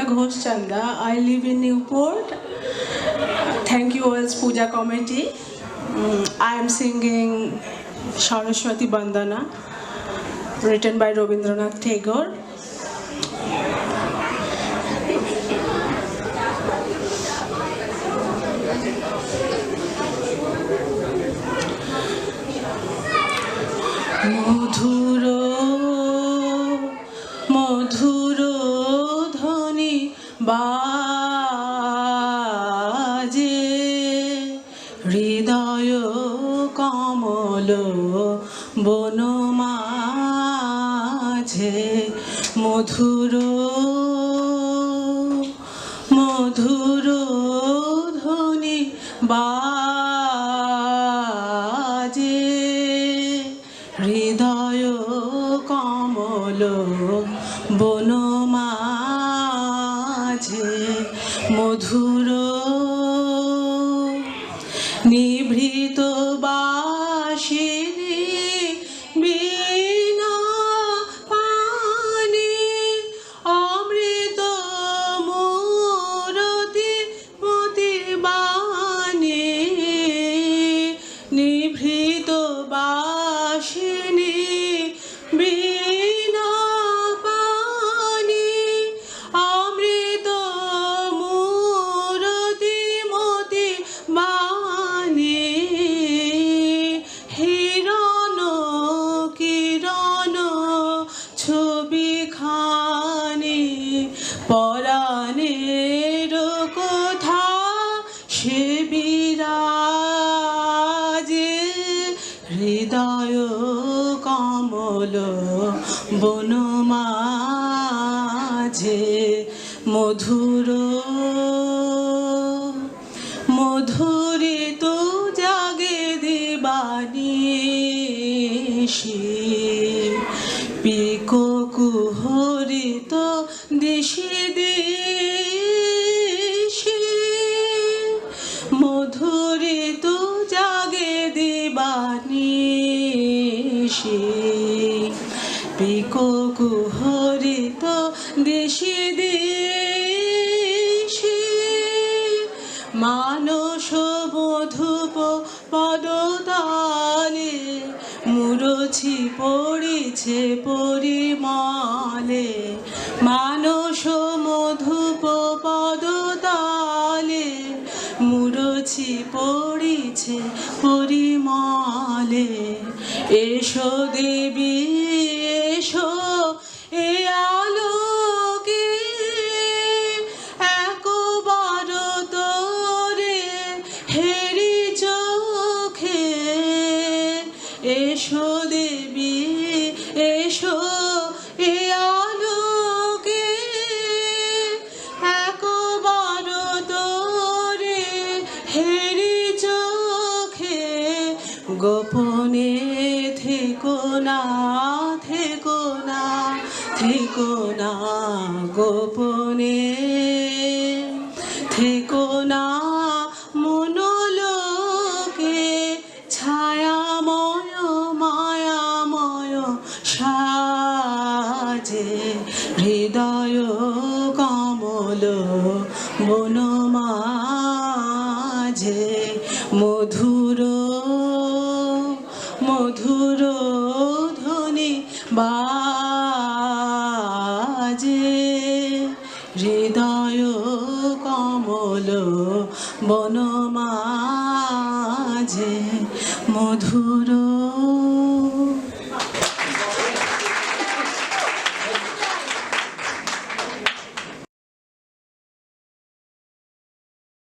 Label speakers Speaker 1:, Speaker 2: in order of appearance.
Speaker 1: Ghosh Chanda. I live in Newport. Thank you as Puja Committee. I am singing Saraswati Bandana, written by Rabindranath Tagore. মধুর মধুর ধ্বনি বাজে হৃদয় কমল বনমাঝে মধুর মধুর ধ্বনি বাজে হৃদয় কমল বনমাঝে মধুর নিভৃত বাঁশিনী বীণা পানে অমৃত মূরতি মতি বাণী নিভৃত বাঁশিনী বীণা পানে অমৃত মূরতি মতি বাণী হিরণ কিরণ ছবি খানি পরাণের কথা সে বিরাজে হৃদয় কমল বনমাঝে মধুর মধুরিত জাগে দিবানিশি পিকো কুহরিত দিশি দিশি মধুরিত জাগে দিবানিশি পিকো কুহরিত দিশি দিশি মানস মধুপ পদতালে মুরছি পড়িছে পরিমলে মানস মধুপ পদতালে মুরছি পড়িছে পরিমলে এসো দেবী এসো এ আলোকে একবার তোরে হেরি চোখে এসো দেবী এসো এ আলোকে একবার তোরে হেরি চোখে গোপনে থেকো না থেকো না থেকো না গোপনে থেকো না মনোলোকে ছায়াময় মায়াময় সাজে হৃদয় কমল বনমাঝে মধুর মধুর ধ্বনি বাজে হৃদয় কমল বনমাঝে মধুর